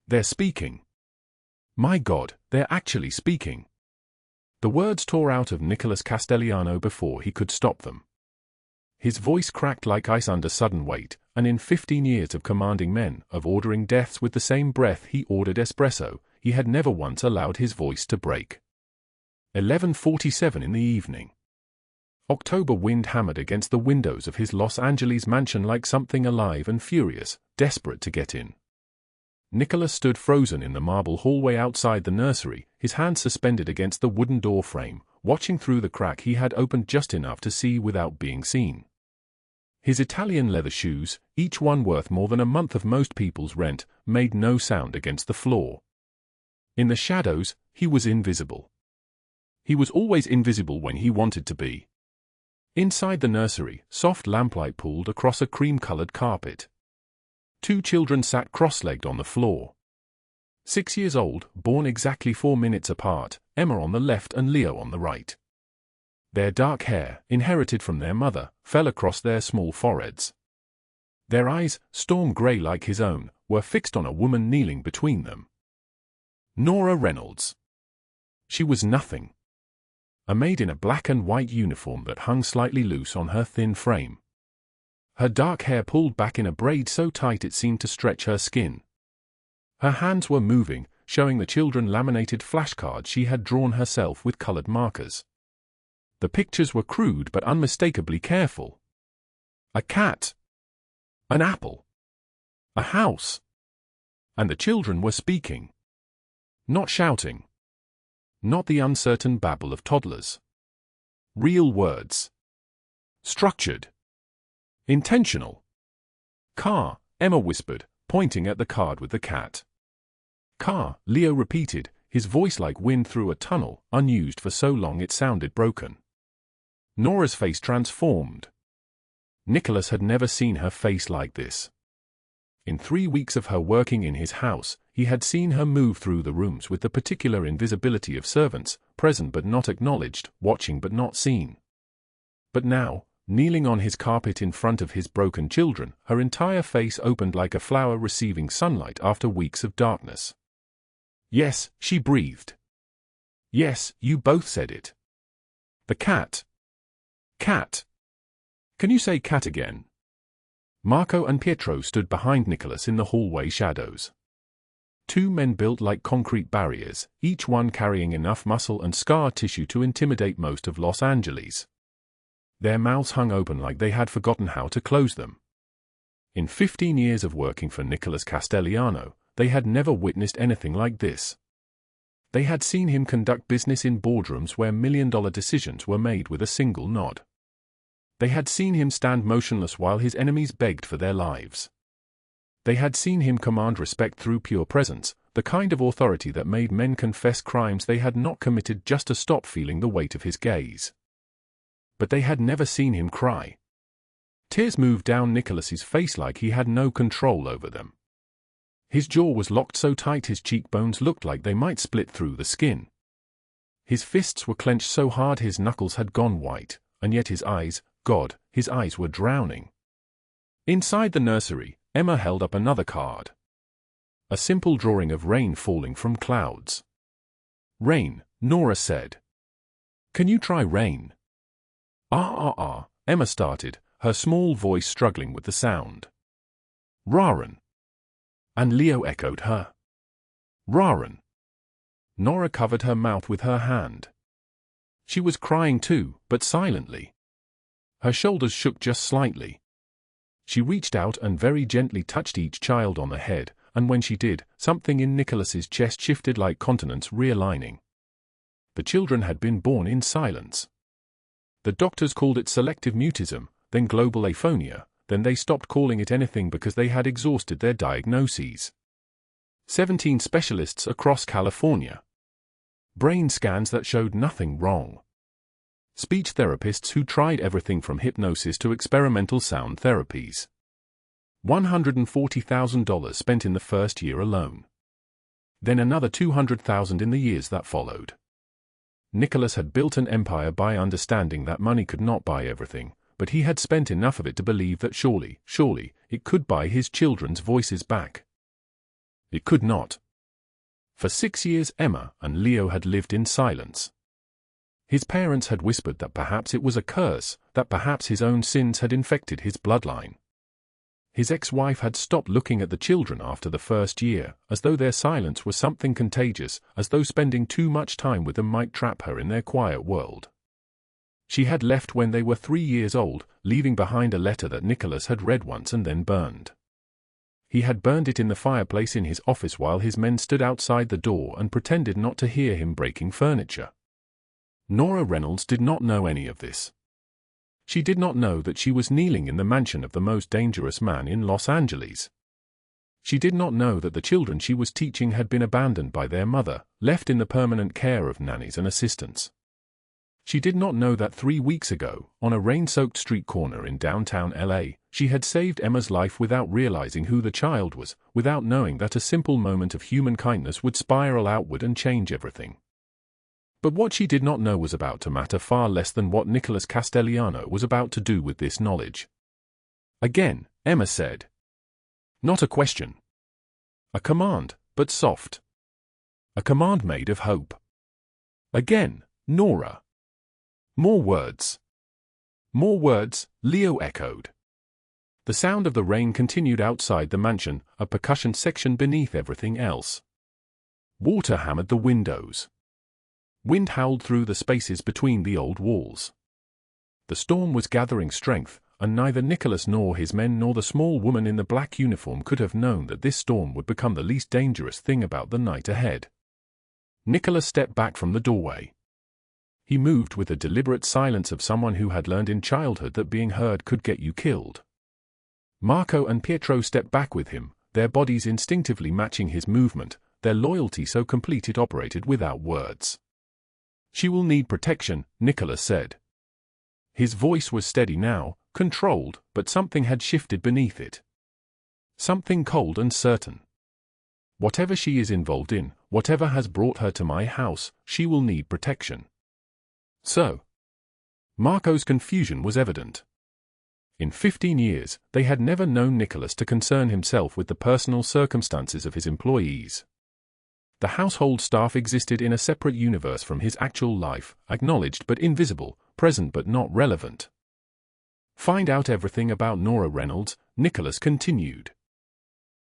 They're speaking. My God, they're actually speaking. The words tore out of Nicholas Castellano before he could stop them. His voice cracked like ice under sudden weight, and in 15 years of commanding men, of ordering deaths with the same breath he ordered espresso, he had never once allowed his voice to break. 11:47 in the evening. October wind hammered against the windows of his Los Angeles mansion like something alive and furious, desperate to get in. Nicholas stood frozen in the marble hallway outside the nursery, his hands suspended against the wooden door frame, watching through the crack he had opened just enough to see without being seen. His Italian leather shoes, each one worth more than a month of most people's rent, made no sound against the floor. In the shadows, he was invisible. He was always invisible when he wanted to be. Inside the nursery, soft lamplight pooled across a cream-colored carpet. 2 children sat cross-legged on the floor. 6 years old, born exactly 4 minutes apart, Emma on the left and Leo on the right. Their dark hair, inherited from their mother, fell across their small foreheads. Their eyes, storm grey like his own, were fixed on a woman kneeling between them. Nora Reynolds. She was nothing. A maid in a black and white uniform that hung slightly loose on her thin frame. Her dark hair pulled back in a braid so tight it seemed to stretch her skin. Her hands were moving, showing the children laminated flashcards she had drawn herself with colored markers. The pictures were crude but unmistakably careful. A cat. An apple. A house. And the children were speaking. Not shouting. Not the uncertain babble of toddlers. Real words. Structured. Intentional. Car, Emma whispered, pointing at the card with the cat. Car, Leo repeated, his voice like wind through a tunnel, unused for so long it sounded broken. Nora's face transformed. Nicholas had never seen her face like this. In 3 weeks of her working in his house, he had seen her move through the rooms with the particular invisibility of servants, present but not acknowledged, watching but not seen. But now, kneeling on his carpet in front of his broken children, her entire face opened like a flower receiving sunlight after weeks of darkness. Yes, she breathed. Yes, you both said it. The cat. Cat. Can you say cat again? Marco and Pietro stood behind Nicholas in the hallway shadows. 2 men built like concrete barriers, each one carrying enough muscle and scar tissue to intimidate most of Los Angeles. Their mouths hung open like they had forgotten how to close them. In 15 years of working for Nicholas Castellano, they had never witnessed anything like this. They had seen him conduct business in boardrooms where million-dollar decisions were made with a single nod. They had seen him stand motionless while his enemies begged for their lives. They had seen him command respect through pure presence, the kind of authority that made men confess crimes they had not committed just to stop feeling the weight of his gaze. But they had never seen him cry. Tears moved down Nicholas's face like he had no control over them. His jaw was locked so tight his cheekbones looked like they might split through the skin. His fists were clenched so hard his knuckles had gone white, and yet his eyes, God, his eyes were drowning. Inside the nursery, Emma held up another card. A simple drawing of rain falling from clouds. Rain, Nora said. Can you try rain? Emma started, her small voice struggling with the sound. Rarin. And Leo echoed her. Rarin. Nora covered her mouth with her hand. She was crying too, but silently. Her shoulders shook just slightly. She reached out and very gently touched each child on the head, and when she did, something in Nicholas's chest shifted like continents realigning. The children had been born in silence. The doctors called it selective mutism, then global aphonia, then they stopped calling it anything because they had exhausted their diagnoses. 17 specialists across California. Brain scans that showed nothing wrong. Speech therapists who tried everything from hypnosis to experimental sound therapies. $140,000 spent in the first year alone. Then another $200,000 in the years that followed. Nicholas had built an empire by understanding that money could not buy everything, but he had spent enough of it to believe that surely, it could buy his children's voices back. It could not. For 6 years Emma and Leo had lived in silence. His parents had whispered that perhaps it was a curse, that perhaps his own sins had infected his bloodline. His ex-wife had stopped looking at the children after the first year, as though their silence was something contagious, as though spending too much time with them might trap her in their quiet world. She had left when they were 3 years old, leaving behind a letter that Nicholas had read once and then burned. He had burned it in the fireplace in his office while his men stood outside the door and pretended not to hear him breaking furniture. Nora Reynolds did not know any of this. She did not know that she was kneeling in the mansion of the most dangerous man in Los Angeles. She did not know that the children she was teaching had been abandoned by their mother, left in the permanent care of nannies and assistants. She did not know that 3 weeks ago, on a rain-soaked street corner in downtown LA, she had saved Emma's life without realizing who the child was, without knowing that a simple moment of human kindness would spiral outward and change everything. But what she did not know was about to matter far less than what Nicholas Castellano was about to do with this knowledge. Again, Emma said. Not a question. A command, but soft. A command made of hope. Again, Nora. More words. More words, Leo echoed. The sound of the rain continued outside the mansion, a percussion section beneath everything else. Water hammered the windows. Wind howled through the spaces between the old walls. The storm was gathering strength, and neither Nicholas nor his men nor the small woman in the black uniform could have known that this storm would become the least dangerous thing about the night ahead. Nicholas stepped back from the doorway. He moved with the deliberate silence of someone who had learned in childhood that being heard could get you killed. Marco and Pietro stepped back with him, their bodies instinctively matching his movement, their loyalty so complete it operated without words. She will need protection, Nicholas said. His voice was steady now, controlled, but something had shifted beneath it. Something cold and certain. Whatever she is involved in, whatever has brought her to my house, she will need protection. So? Marco's confusion was evident. In 15 years, they had never known Nicholas to concern himself with the personal circumstances of his employees. The household staff existed in a separate universe from his actual life, acknowledged but invisible, present but not relevant. Find out everything about Nora Reynolds, Nicholas continued.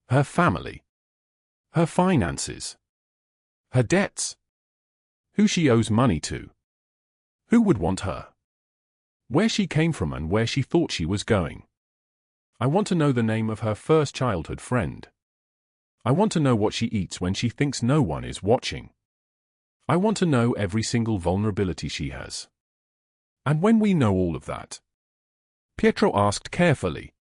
Her family. Her finances. Her debts. Who she owes money to. Who would want her? Where she came from and where she thought she was going. I want to know the name of her first childhood friend. I want to know what she eats when she thinks no one is watching. I want to know every single vulnerability she has. And when we know all of that? Pietro asked carefully.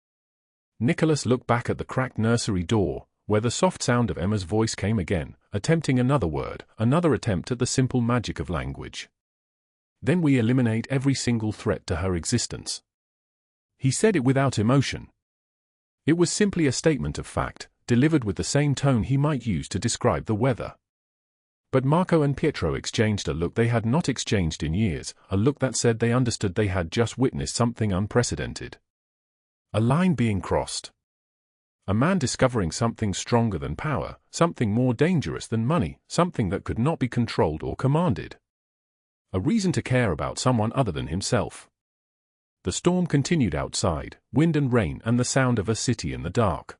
Nicholas looked back at the cracked nursery door, where the soft sound of Emma's voice came again, attempting another word, another attempt at the simple magic of language. Then we eliminate every single threat to her existence. He said it without emotion. It was simply a statement of fact, delivered with the same tone he might use to describe the weather. But Marco and Pietro exchanged a look they had not exchanged in years, a look that said they understood they had just witnessed something unprecedented. A line being crossed. A man discovering something stronger than power, something more dangerous than money, something that could not be controlled or commanded. A reason to care about someone other than himself. The storm continued outside, wind and rain and the sound of a city in the dark.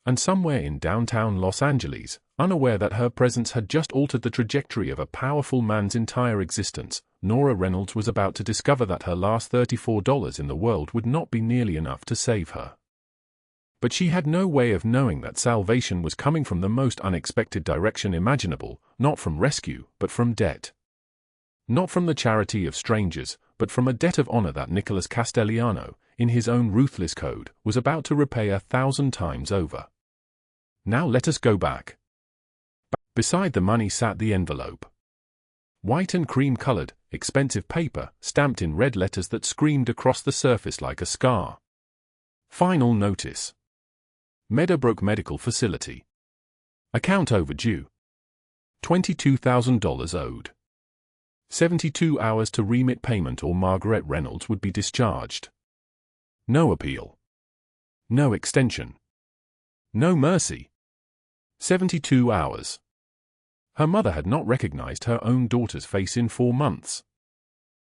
And somewhere in downtown Los Angeles, unaware that her presence had just altered the trajectory of a powerful man's entire existence, Nora Reynolds was about to discover that her last $34 in the world would not be nearly enough to save her. But she had no way of knowing that salvation was coming from the most unexpected direction imaginable, not from rescue, but from debt. Not from the charity of strangers, but from a debt of honor that Nicholas Castellano, in his own ruthless code, was about to repay 1,000 times over. Now let us go back. Beside the money sat the envelope. White and cream-colored, expensive paper, stamped in red letters that screamed across the surface like a scar. Final notice. Meadowbrook Medical Facility. Account overdue. $22,000 owed. 72 hours to remit payment or Margaret Reynolds would be discharged. No appeal. No extension. No mercy. 72 hours. Her mother had not recognized her own daughter's face in 4 months.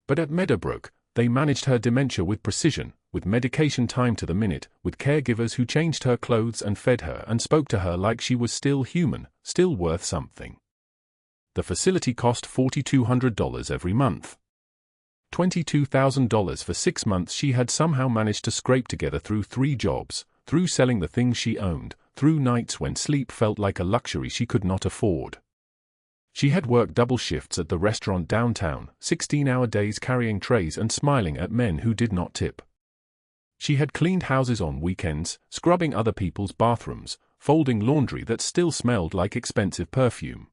But at Meadowbrook, they managed her dementia with precision, with medication timed to the minute, with caregivers who changed her clothes and fed her and spoke to her like she was still human, still worth something. The facility cost $4,200 every month. $22,000 for 6 months she had somehow managed to scrape together through 3 jobs, through selling the things she owned, through nights when sleep felt like a luxury she could not afford. She had worked double shifts at the restaurant downtown, 16-hour days carrying trays and smiling at men who did not tip. She had cleaned houses on weekends, scrubbing other people's bathrooms, folding laundry that still smelled like expensive perfume.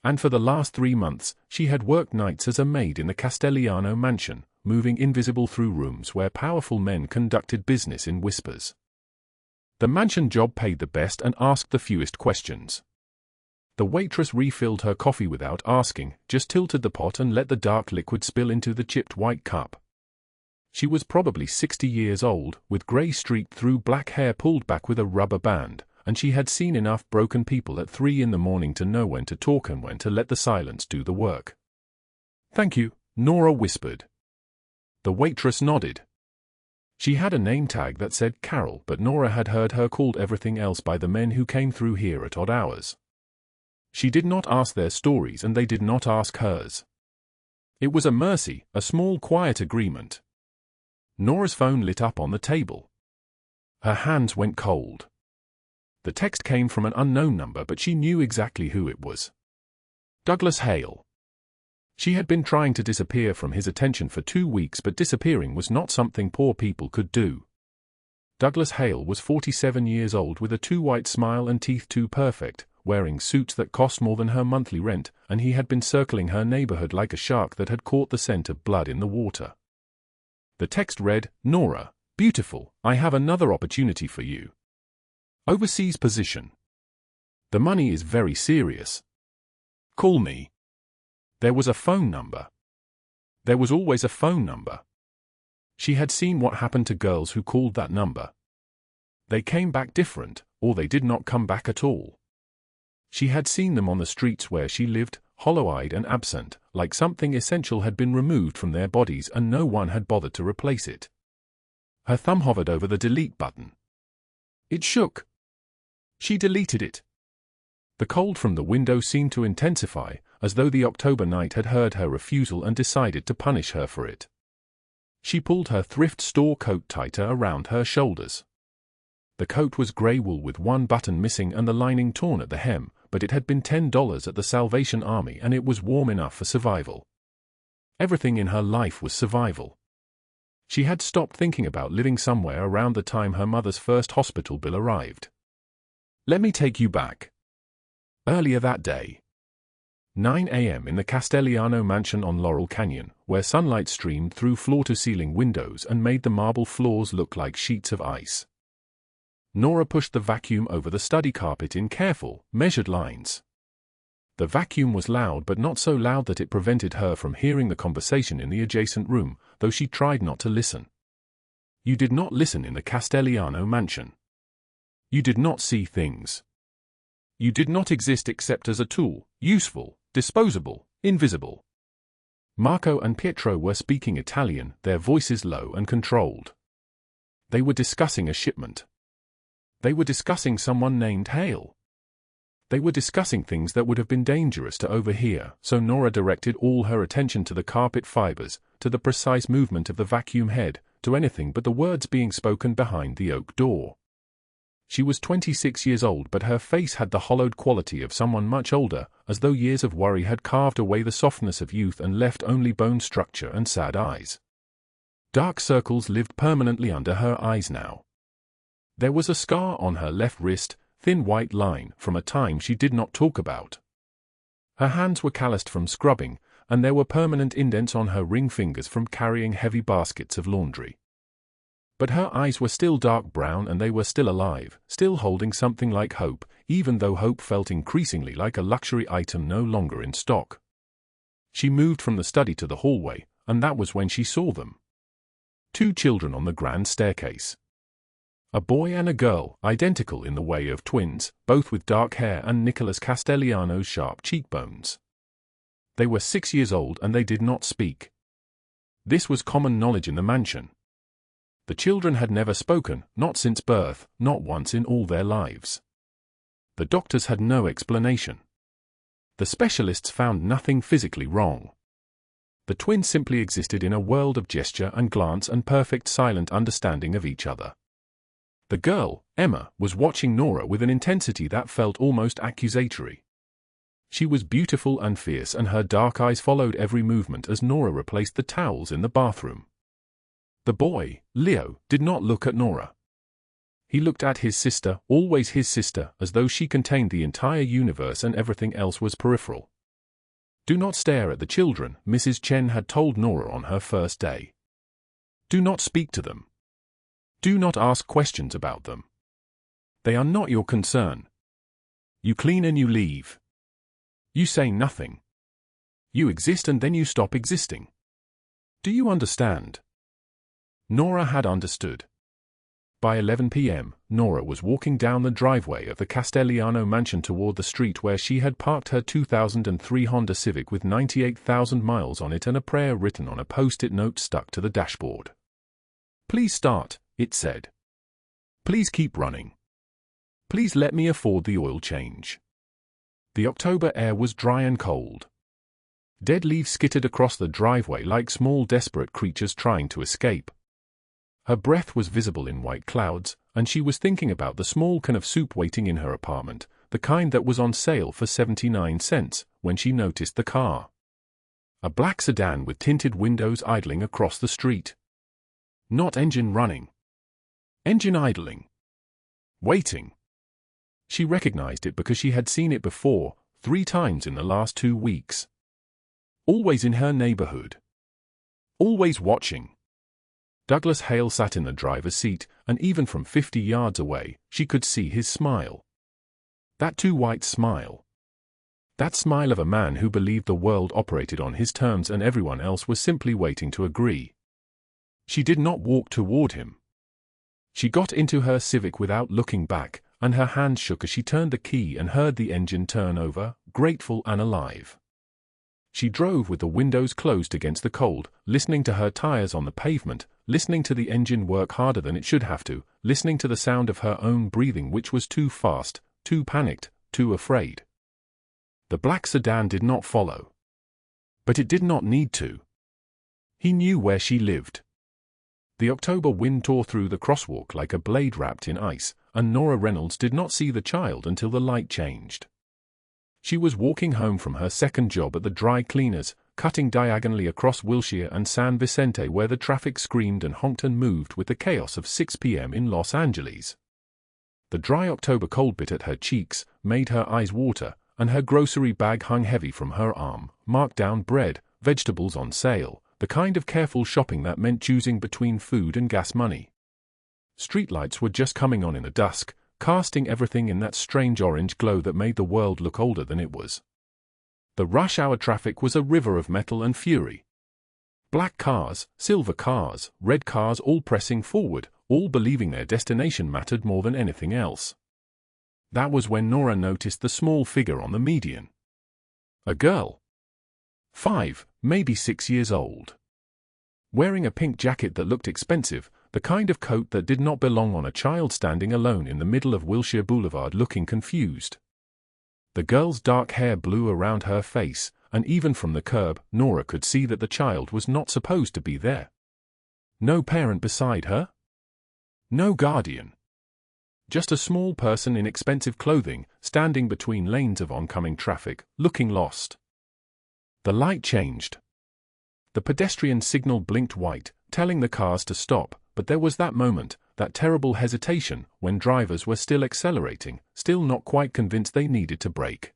And for the last 3 months, she had worked nights as a maid in the Castelliano mansion, moving invisible through rooms where powerful men conducted business in whispers. The mansion job paid the best and asked the fewest questions. The waitress refilled her coffee without asking, just tilted the pot and let the dark liquid spill into the chipped white cup. She was probably 60 years old, with grey streaked through black hair pulled back with a rubber band, and she had seen enough broken people at 3 in the morning to know when to talk and when to let the silence do the work. "Thank you," Nora whispered. The waitress nodded. She had a name tag that said Carol, but Nora had heard her called everything else by the men who came through here at odd hours. She did not ask their stories and they did not ask hers. It was a mercy, a small quiet agreement. Nora's phone lit up on the table. Her hands went cold. The text came from an unknown number, but she knew exactly who it was. Douglas Hale. She had been trying to disappear from his attention for 2 weeks, but disappearing was not something poor people could do. Douglas Hale was 47 years old with a too white smile and teeth too perfect, wearing suits that cost more than her monthly rent, and he had been circling her neighborhood like a shark that had caught the scent of blood in the water. The text read, "Nora, beautiful, I have another opportunity for you. Overseas position. The money is very serious. Call me." There was a phone number. There was always a phone number. She had seen what happened to girls who called that number. They came back different, or they did not come back at all. She had seen them on the streets where she lived, hollow-eyed and absent, like something essential had been removed from their bodies and no one had bothered to replace it. Her thumb hovered over the delete button. It shook. She deleted it. The cold from the window seemed to intensify, as though the October night had heard her refusal and decided to punish her for it. She pulled her thrift store coat tighter around her shoulders. The coat was grey wool with one button missing and the lining torn at the hem, but it had been $10 at the Salvation Army and it was warm enough for survival. Everything in her life was survival. She had stopped thinking about living somewhere around the time her mother's first hospital bill arrived. Let me take you back. Earlier that day. 9 a.m. in the Castelliano mansion on Laurel Canyon, where sunlight streamed through floor-to-ceiling windows and made the marble floors look like sheets of ice. Nora pushed the vacuum over the study carpet in careful, measured lines. The vacuum was loud, but not so loud that it prevented her from hearing the conversation in the adjacent room, though she tried not to listen. You did not listen in the Castelliano mansion. You did not see things. You did not exist except as a tool, useful, disposable, invisible. Marco and Pietro were speaking Italian, their voices low and controlled. They were discussing a shipment. They were discussing someone named Hale. They were discussing things that would have been dangerous to overhear, so Nora directed all her attention to the carpet fibers, to the precise movement of the vacuum head, to anything but the words being spoken behind the oak door. She was 26 years old, but her face had the hollowed quality of someone much older, as though years of worry had carved away the softness of youth and left only bone structure and sad eyes. Dark circles lived permanently under her eyes now. There was a scar on her left wrist, thin white line, from a time she did not talk about. Her hands were calloused from scrubbing, and there were permanent indents on her ring fingers from carrying heavy baskets of laundry. But her eyes were still dark brown and they were still alive, still holding something like hope, even though hope felt increasingly like a luxury item no longer in stock. She moved from the study to the hallway, and that was when she saw them. 2 children on the grand staircase. A boy and a girl, identical in the way of twins, both with dark hair and Nicholas Castellano's sharp cheekbones. They were 6 years old and they did not speak. This was common knowledge in the mansion. The children had never spoken, not since birth, not once in all their lives. The doctors had no explanation. The specialists found nothing physically wrong. The twins simply existed in a world of gesture and glance and perfect silent understanding of each other. The girl, Emma, was watching Nora with an intensity that felt almost accusatory. She was beautiful and fierce, and her dark eyes followed every movement as Nora replaced the towels in the bathroom. The boy, Leo, did not look at Nora. He looked at his sister, always his sister, as though she contained the entire universe and everything else was peripheral. Do not stare at the children, Mrs. Chen had told Nora on her first day. Do not speak to them. Do not ask questions about them. They are not your concern. You clean and you leave. You say nothing. You exist and then you stop existing. Do you understand? Nora had understood. By 11 p.m., Nora was walking down the driveway of the Castellano mansion toward the street where she had parked her 2003 Honda Civic with 98,000 miles on it and a prayer written on a post-it note stuck to the dashboard. Please start, it said. Please keep running. Please let me afford the oil change. The October air was dry and cold. Dead leaves skittered across the driveway like small desperate creatures trying to escape. Her breath was visible in white clouds, and she was thinking about the small can of soup waiting in her apartment, the kind that was on sale for 79 cents, when she noticed the car. A black sedan with tinted windows idling across the street. Not engine running. Engine idling. Waiting. She recognized it because she had seen it before, 3 times in the last 2 weeks. Always in her neighborhood. Always watching. Douglas Hale sat in the driver's seat, and even from 50 yards away, she could see his smile. That too white smile. That smile of a man who believed the world operated on his terms and everyone else was simply waiting to agree. She did not walk toward him. She got into her Civic without looking back, and her hands shook as she turned the key and heard the engine turn over, grateful and alive. She drove with the windows closed against the cold, listening to her tires on the pavement, listening to the engine work harder than it should have to, listening to the sound of her own breathing which was too fast, too panicked, too afraid. The black sedan did not follow. But it did not need to. He knew where she lived. The October wind tore through the crosswalk like a blade wrapped in ice, and Nora Reynolds did not see the child until the light changed. She was walking home from her second job at the dry cleaners, cutting diagonally across Wilshire and San Vicente where the traffic screamed and honked and moved with the chaos of 6 p.m. in Los Angeles. The dry October cold bit at her cheeks, made her eyes water, and her grocery bag hung heavy from her arm, marked down bread, vegetables on sale, the kind of careful shopping that meant choosing between food and gas money. Streetlights were just coming on in the dusk, casting everything in that strange orange glow that made the world look older than it was. The rush hour traffic was a river of metal and fury. Black cars, silver cars, red cars all pressing forward, all believing their destination mattered more than anything else. That was when Nora noticed the small figure on the median. A girl. 5, maybe 6 years old. Wearing a pink jacket that looked expensive, the kind of coat that did not belong on a child standing alone in the middle of Wilshire Boulevard looking confused. The girl's dark hair blew around her face, and even from the curb, Nora could see that the child was not supposed to be there. No parent beside her? No guardian. Just a small person in expensive clothing, standing between lanes of oncoming traffic, looking lost. The light changed. The pedestrian signal blinked white, telling the cars to stop, but there was that moment, that terrible hesitation, when drivers were still accelerating, still not quite convinced they needed to brake.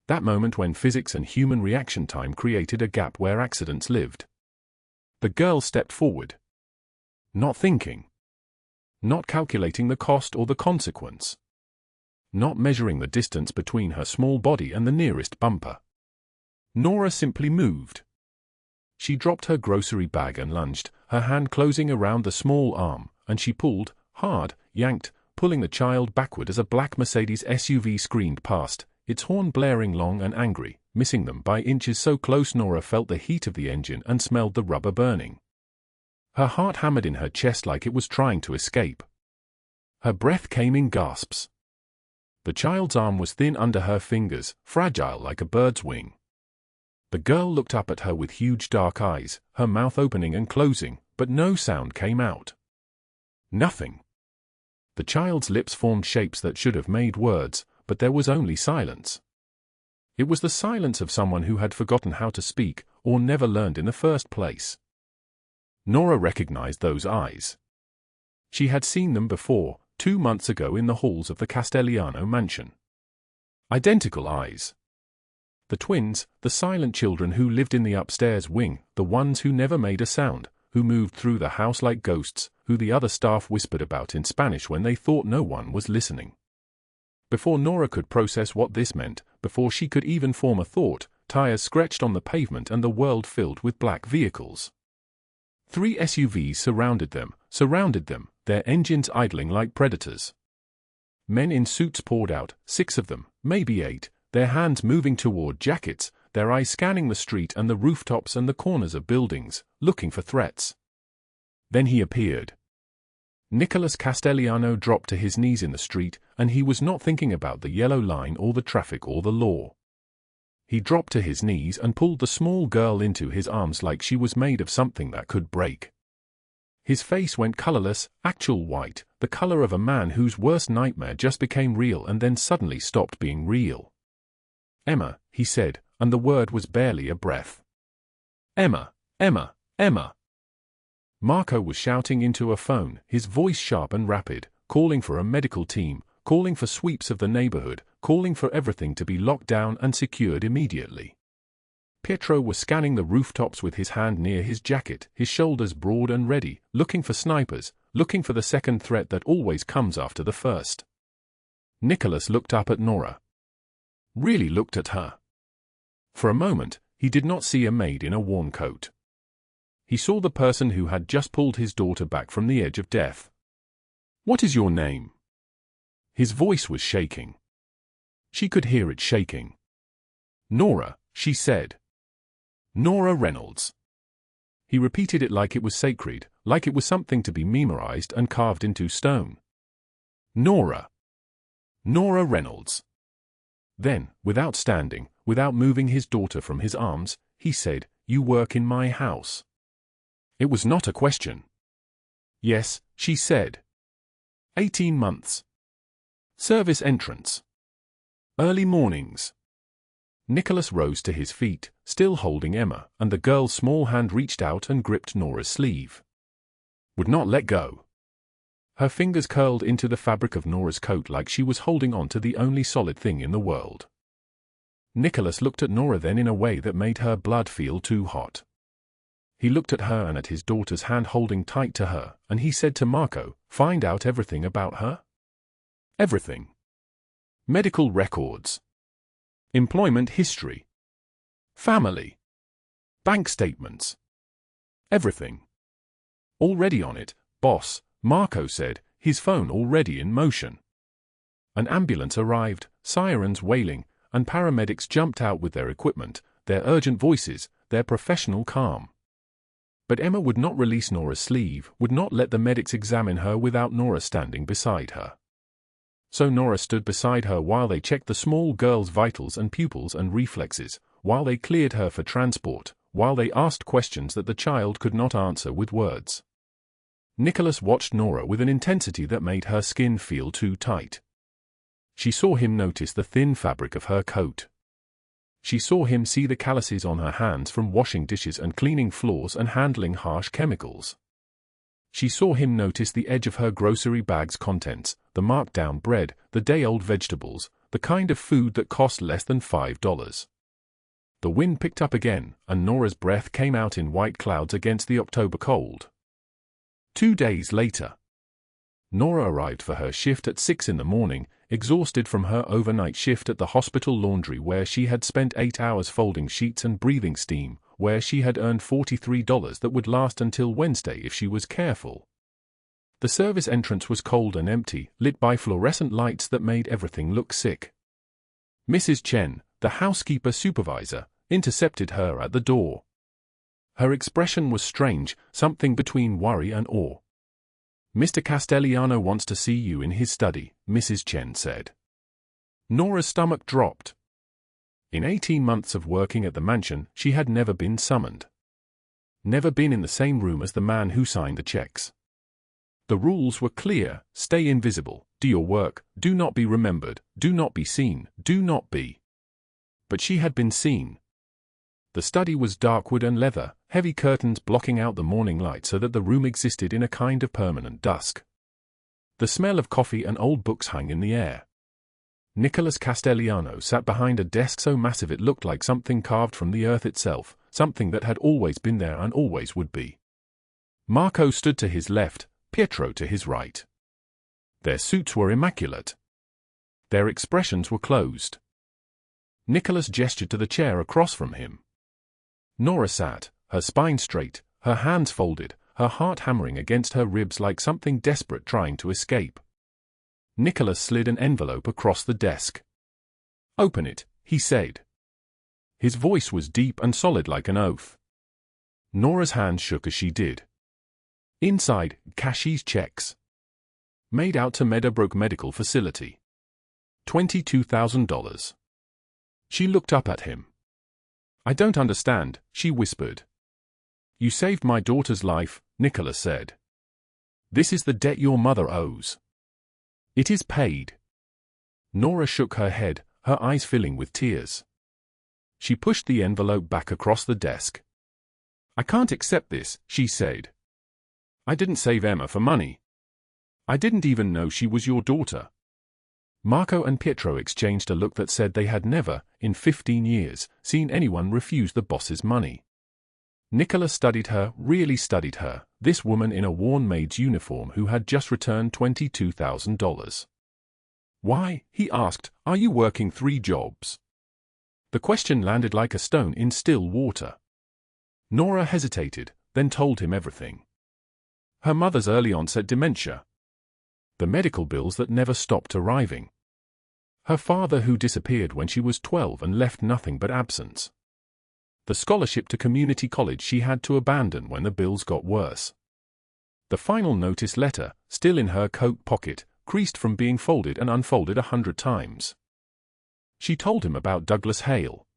That moment when physics and human reaction time created a gap where accidents lived. The girl stepped forward. Not thinking. Not calculating the cost or the consequence. Not measuring the distance between her small body and the nearest bumper. Nora simply moved. She dropped her grocery bag and lunged, her hand closing around the small arm, and she pulled, hard, yanked, pulling the child backward as a black Mercedes SUV screamed past, its horn blaring long and angry, missing them by inches so close Nora felt the heat of the engine and smelled the rubber burning. Her heart hammered in her chest like it was trying to escape. Her breath came in gasps. The child's arm was thin under her fingers, fragile like a bird's wing. The girl looked up at her with huge dark eyes, her mouth opening and closing, but no sound came out. Nothing. The child's lips formed shapes that should have made words, but there was only silence. It was the silence of someone who had forgotten how to speak, or never learned in the first place. Nora recognized those eyes. She had seen them before, 2 months ago in the halls of the Castelliano mansion. Identical eyes. The twins, the silent children who lived in the upstairs wing, the ones who never made a sound, who moved through the house like ghosts, who the other staff whispered about in Spanish when they thought no one was listening. Before Nora could process what this meant, before she could even form a thought, tires scratched on the pavement and the world filled with black vehicles. 3 SUVs surrounded them, their engines idling like predators. Men in suits poured out, 6 of them, maybe 8, their hands moving toward jackets, their eyes scanning the street and the rooftops and the corners of buildings, looking for threats. Then he appeared. Nicholas Castelliano dropped to his knees in the street, and he was not thinking about the yellow line or the traffic or the law. He dropped to his knees and pulled the small girl into his arms like she was made of something that could break. His face went colorless, actual white, the color of a man whose worst nightmare just became real and then suddenly stopped being real. "Emma," he said, and the word was barely a breath. "Emma, Emma, Emma." Marco was shouting into a phone, his voice sharp and rapid, calling for a medical team, calling for sweeps of the neighborhood, calling for everything to be locked down and secured immediately. Pietro was scanning the rooftops with his hand near his jacket, his shoulders broad and ready, looking for snipers, looking for the second threat that always comes after the first. Nicholas looked up at Nora. Really looked at her. For a moment, he did not see a maid in a worn coat. He saw the person who had just pulled his daughter back from the edge of death. "What is your name?" His voice was shaking. She could hear it shaking. "Nora," she said. "Nora Reynolds." He repeated it like it was sacred, like it was something to be memorized and carved into stone. "Nora. Nora Reynolds." Then, without standing, without moving his daughter from his arms, he said, "You work in my house." It was not a question. "Yes," she said. 18 months. Service entrance. Early mornings. Nicholas rose to his feet, still holding Emma, and the girl's small hand reached out and gripped Nora's sleeve. Would not let go. Her fingers curled into the fabric of Nora's coat like she was holding on to the only solid thing in the world. Nicholas looked at Nora then in a way that made her blood feel too hot. He looked at her and at his daughter's hand holding tight to her, and he said to Marco, "Find out everything about her?" Everything. Medical records. Employment history. Family. Bank statements. Everything. Already on it, boss, Marco said, his phone already in motion. An ambulance arrived, sirens wailing, and paramedics jumped out with their equipment, their urgent voices, their professional calm. But Emma would not release Nora's sleeve, would not let the medics examine her without Nora standing beside her. So Nora stood beside her while they checked the small girl's vitals and pupils and reflexes, while they cleared her for transport, while they asked questions that the child could not answer with words. Nicholas watched Nora with an intensity that made her skin feel too tight. She saw him notice the thin fabric of her coat. She saw him see the calluses on her hands from washing dishes and cleaning floors and handling harsh chemicals. She saw him notice the edge of her grocery bag's contents, the marked-down bread, the day-old vegetables, the kind of food that cost less than $5. The wind picked up again, and Nora's breath came out in white clouds against the October cold. 2 days later. Nora arrived for her shift at 6 in the morning, exhausted from her overnight shift at the hospital laundry where she had spent 8 hours folding sheets and breathing steam, where she had earned $43 that would last until Wednesday if she was careful. The service entrance was cold and empty, lit by fluorescent lights that made everything look sick. Mrs. Chen, the housekeeper supervisor, intercepted her at the door. Her expression was strange, something between worry and awe. "Mr. Castellano wants to see you in his study," Mrs. Chen said. Nora's stomach dropped. In 18 months of working at the mansion, she had never been summoned. Never been in the same room as the man who signed the checks. The rules were clear: stay invisible, do your work, do not be remembered, do not be seen, do not be. But she had been seen. The study was dark wood and leather, heavy curtains blocking out the morning light so that the room existed in a kind of permanent dusk. The smell of coffee and old books hung in the air. Nicholas Castellano sat behind a desk so massive it looked like something carved from the earth itself, something that had always been there and always would be. Marco stood to his left, Pietro to his right. Their suits were immaculate. Their expressions were closed. Nicholas gestured to the chair across from him. Nora sat, her spine straight, her hands folded, her heart hammering against her ribs like something desperate trying to escape. Nicholas slid an envelope across the desk. "Open it," he said. His voice was deep and solid like an oath. Nora's hand shook as she did. Inside, cashier's checks. Made out to Meadowbrook Medical Facility. $22,000. She looked up at him. "I don't understand," she whispered. "You saved my daughter's life," Nicholas said. "This is the debt your mother owes. It is paid." Nora shook her head, her eyes filling with tears. She pushed the envelope back across the desk. "I can't accept this," she said. "I didn't save Emma for money. I didn't even know she was your daughter." Marco and Pietro exchanged a look that said they had never, in 15 years, seen anyone refuse the boss's money. Nicholas studied her, really studied her, this woman in a worn maid's uniform who had just returned $22,000. "Why," he asked, "are you working 3 jobs?" The question landed like a stone in still water. Nora hesitated, then told him everything. Her mother's early onset dementia. The medical bills that never stopped arriving. Her father who disappeared when she was 12 and left nothing but absence. The scholarship to community college she had to abandon when the bills got worse. The final notice letter, still in her coat pocket, creased from being folded and unfolded 100 times. She told him about Douglas Hale.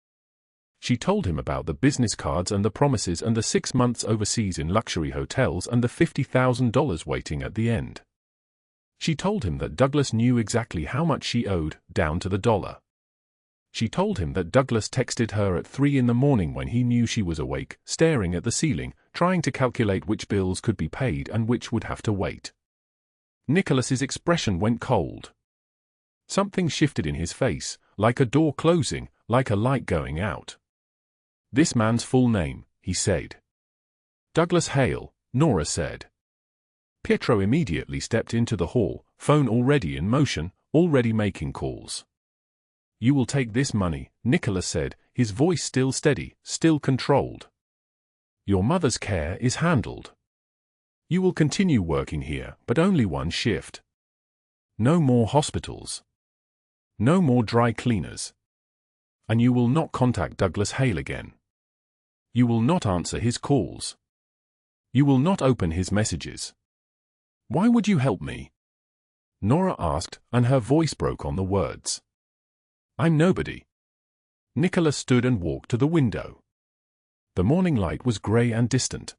She told him about the business cards and the promises and the 6 months overseas in luxury hotels and the $50,000 waiting at the end. She told him that Douglas knew exactly how much she owed, down to the dollar. She told him that Douglas texted her at 3 in the morning when he knew she was awake, staring at the ceiling, trying to calculate which bills could be paid and which would have to wait. Nicholas's expression went cold. Something shifted in his face, like a door closing, like a light going out. "This man's full name," he said. "Douglas Hale," Nora said. Pietro immediately stepped into the hall, phone already in motion, already making calls. "You will take this money," Nicholas said, his voice still steady, still controlled. "Your mother's care is handled. You will continue working here, but only 1 shift. No more hospitals. No more dry cleaners. And you will not contact Douglas Hale again. You will not answer his calls. You will not open his messages. Why would you help me?" Nora asked, and her voice broke on the words. "I'm nobody." Nicholas stood and walked to the window. The morning light was grey and distant.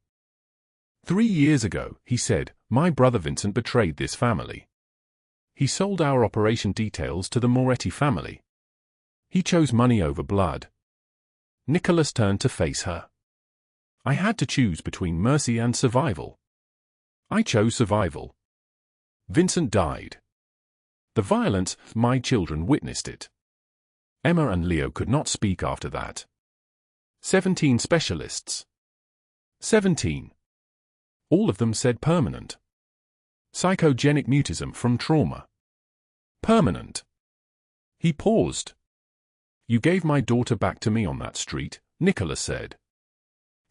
3 years ago," he said, "my brother Vincent betrayed this family. He sold our operation details to the Moretti family. He chose money over blood." Nicholas turned to face her. "I had to choose between mercy and survival. I chose survival. Vincent died. The violence, my children witnessed it. Emma and Leo could not speak after that. 17 specialists. 17. All of them said permanent. Psychogenic mutism from trauma. Permanent." He paused. "You gave my daughter back to me on that street," Nicholas said.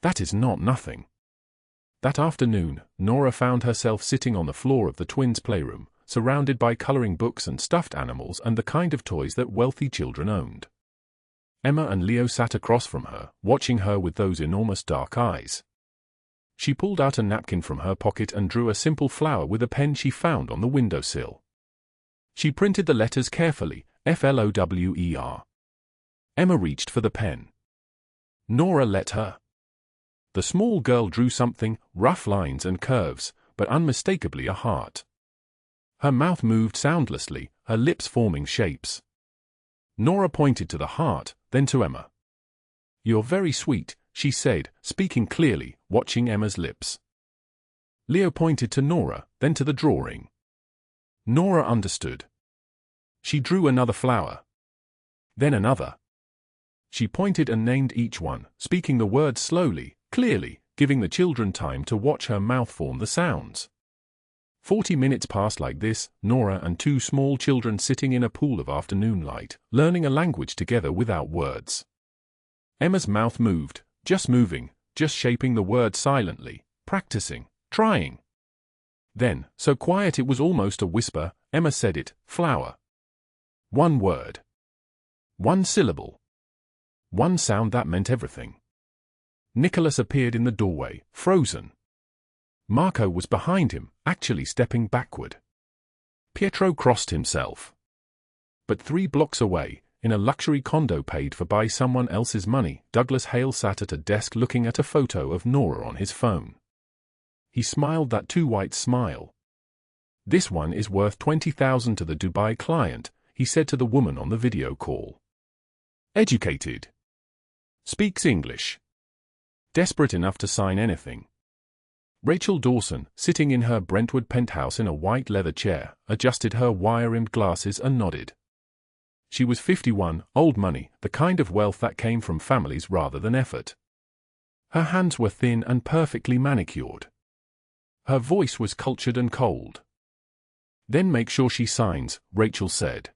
"That is not nothing. That afternoon, Nora found herself sitting on the floor of the twins' playroom, surrounded by coloring books and stuffed animals and the kind of toys that wealthy children owned. Emma and Leo sat across from her, watching her with those enormous dark eyes. She pulled out a napkin from her pocket and drew a simple flower with a pen she found on the windowsill. She printed the letters carefully, FLOWER. Emma reached for the pen. Nora let her. The small girl drew something, rough lines and curves, but unmistakably a heart. Her mouth moved soundlessly, her lips forming shapes. Nora pointed to the heart, then to Emma. "You're very sweet," she said, speaking clearly, watching Emma's lips. Leo pointed to Nora, then to the drawing. Nora understood. She drew another flower. Then another. She pointed and named each one, speaking the words slowly, clearly, giving the children time to watch her mouth form the sounds. 40 minutes passed like this, Nora and two small children sitting in a pool of afternoon light, learning a language together without words. Emma's mouth moved, just moving, just shaping the words silently, practicing, trying. Then, so quiet it was almost a whisper, Emma said it, flower. One word. One syllable. One sound that meant everything. Nicholas appeared in the doorway, frozen. Marco was behind him, actually stepping backward. Pietro crossed himself. But 3 blocks away, in a luxury condo paid for by someone else's money, Douglas Hale sat at a desk looking at a photo of Nora on his phone. He smiled that too white smile. "This one is worth $20,000 to the Dubai client," he said to the woman on the video call. "Educated. Speaks English. Desperate enough to sign anything." Rachel Dawson, sitting in her Brentwood penthouse in a white leather chair, adjusted her wire-rimmed glasses and nodded. She was 51, old money, the kind of wealth that came from families rather than effort. Her hands were thin and perfectly manicured. Her voice was cultured and cold. "Then make sure she signs," Rachel said.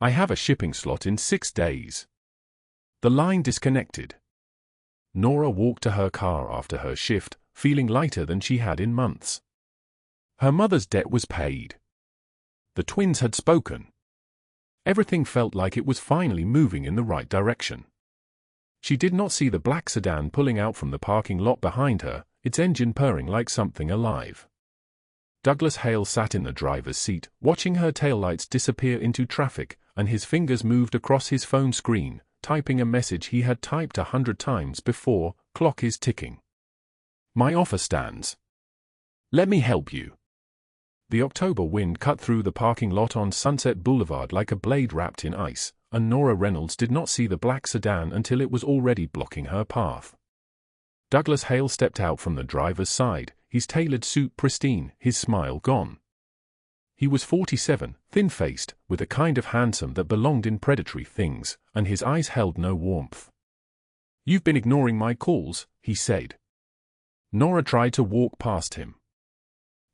"I have a shipping slot in 6 days." The line disconnected. Nora walked to her car after her shift, feeling lighter than she had in months. Her mother's debt was paid. The twins had spoken. Everything felt like it was finally moving in the right direction. She did not see the black sedan pulling out from the parking lot behind her, its engine purring like something alive. Douglas Hale sat in the driver's seat, watching her taillights disappear into traffic, and his fingers moved across his phone screen, typing a message he had typed 100 times before. "Clock is ticking. My offer stands. Let me help you." The October wind cut through the parking lot on Sunset Boulevard like a blade wrapped in ice, and Nora Reynolds did not see the black sedan until it was already blocking her path. Douglas Hale stepped out from the driver's side, his tailored suit pristine, his smile gone. He was 47, thin-faced, with a kind of handsome that belonged in predatory things, and his eyes held no warmth. "You've been ignoring my calls," he said. Nora tried to walk past him.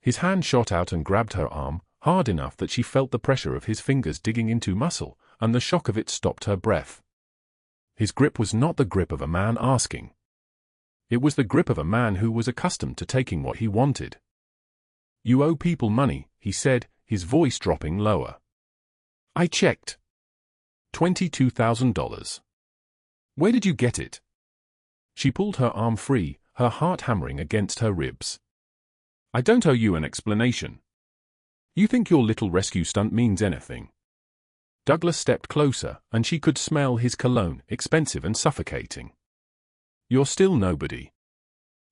His hand shot out and grabbed her arm, hard enough that she felt the pressure of his fingers digging into muscle, and the shock of it stopped her breath. His grip was not the grip of a man asking. It was the grip of a man who was accustomed to taking what he wanted. "You owe people money," he said, his voice dropping lower. "I checked. $22,000. Where did you get it?" She pulled her arm free, her heart hammering against her ribs. "I don't owe you an explanation. You think your little rescue stunt means anything?" Douglas stepped closer, and she could smell his cologne, expensive and suffocating. "You're still nobody.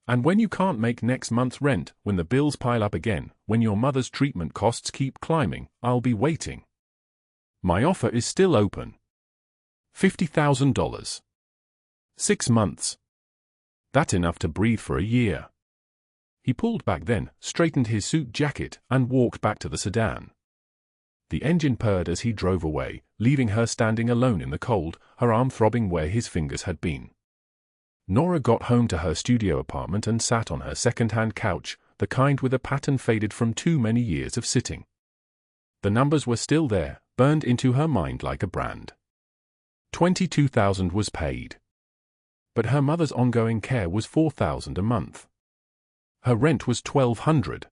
And when you can't make next month's rent, when the bills pile up again, when your mother's treatment costs keep climbing, I'll be waiting. My offer is still open. $50,000. 6 months. That's enough to breathe for a year." He pulled back then, straightened his suit jacket, and walked back to the sedan. The engine purred as he drove away, leaving her standing alone in the cold, her arm throbbing where his fingers had been. Nora got home to her studio apartment and sat on her second-hand couch, the kind with a pattern faded from too many years of sitting. The numbers were still there, burned into her mind like a brand. $22,000 was paid. But her mother's ongoing care was $4,000 a month. Her rent was $1,200.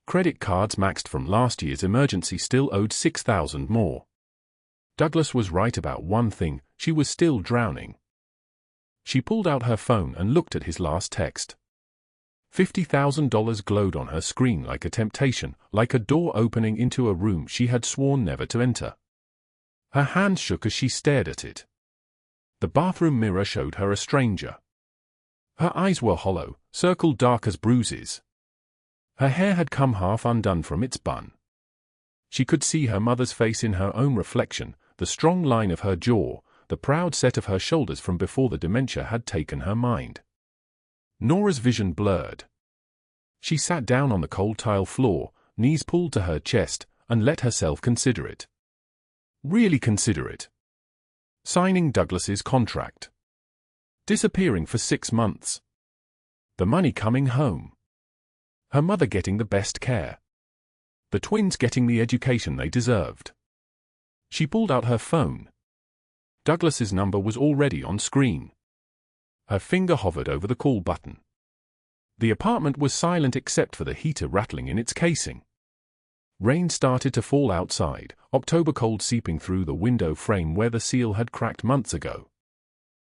Credit cards maxed from last year's emergency still owed $6,000 more. Douglas was right about one thing: she was still drowning. She pulled out her phone and looked at his last text. $50,000 glowed on her screen like a temptation, like a door opening into a room she had sworn never to enter. Her hands shook as she stared at it. The bathroom mirror showed her a stranger. Her eyes were hollow, circled dark as bruises. Her hair had come half undone from its bun. She could see her mother's face in her own reflection, the strong line of her jaw, the proud set of her shoulders from before the dementia had taken her mind. Nora's vision blurred. She sat down on the cold tile floor, knees pulled to her chest, and let herself consider it. Really consider it. Signing Douglas's contract. Disappearing for 6 months. The money coming home. Her mother getting the best care. The twins getting the education they deserved. She pulled out her phone. Douglas's number was already on screen. Her finger hovered over the call button. The apartment was silent except for the heater rattling in its casing. Rain started to fall outside, October cold seeping through the window frame where the seal had cracked months ago.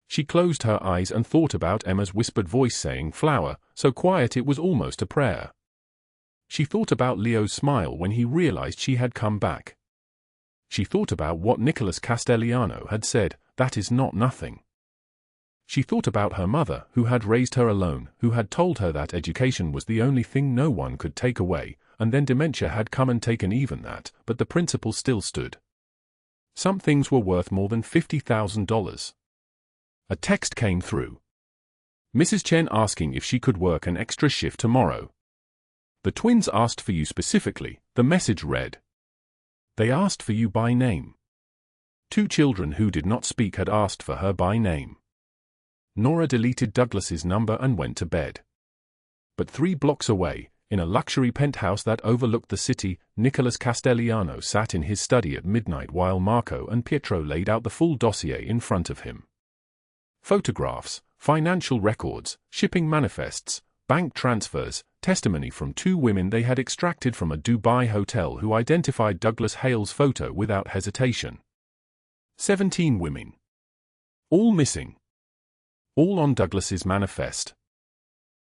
She closed her eyes and thought about Emma's whispered voice saying flower, so quiet it was almost a prayer. She thought about Leo's smile when he realized she had come back. She thought about what Nicholas Castellano had said, that is not nothing. She thought about her mother, who had raised her alone, who had told her that education was the only thing no one could take away, and then dementia had come and taken even that, but the principle still stood. Some things were worth more than $50,000. A text came through. Mrs. Chen asking if she could work an extra shift tomorrow. The twins asked for you specifically, the message read. They asked for you by name. 2 children who did not speak had asked for her by name. Nora deleted Douglas's number and went to bed. But 3 blocks away, in a luxury penthouse that overlooked the city, Nicholas Castellano sat in his study at midnight while Marco and Pietro laid out the full dossier in front of him. Photographs, financial records, shipping manifests, bank transfers, testimony from 2 women they had extracted from a Dubai hotel who identified Douglas Hale's photo without hesitation. 17 women. All missing. All on Douglas's manifest.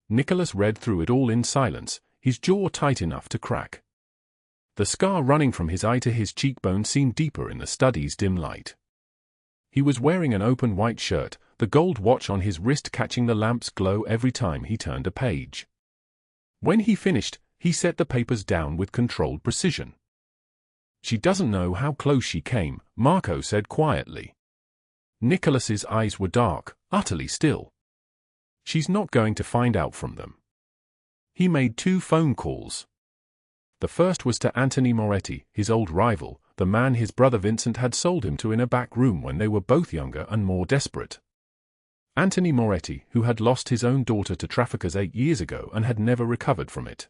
Nicholas read through it all in silence, his jaw tight enough to crack. The scar running from his eye to his cheekbone seemed deeper in the study's dim light. He was wearing an open white shirt, the gold watch on his wrist catching the lamp's glow every time he turned a page. When he finished, he set the papers down with controlled precision. She doesn't know how close she came, Marco said quietly. Nicholas's eyes were dark, utterly still. She's not going to find out from them. He made 2 phone calls. The first was to Anthony Moretti, his old rival, the man his brother Vincent had sold him to in a back room when they were both younger and more desperate. Anthony Moretti, who had lost his own daughter to traffickers 8 years ago and had never recovered from it.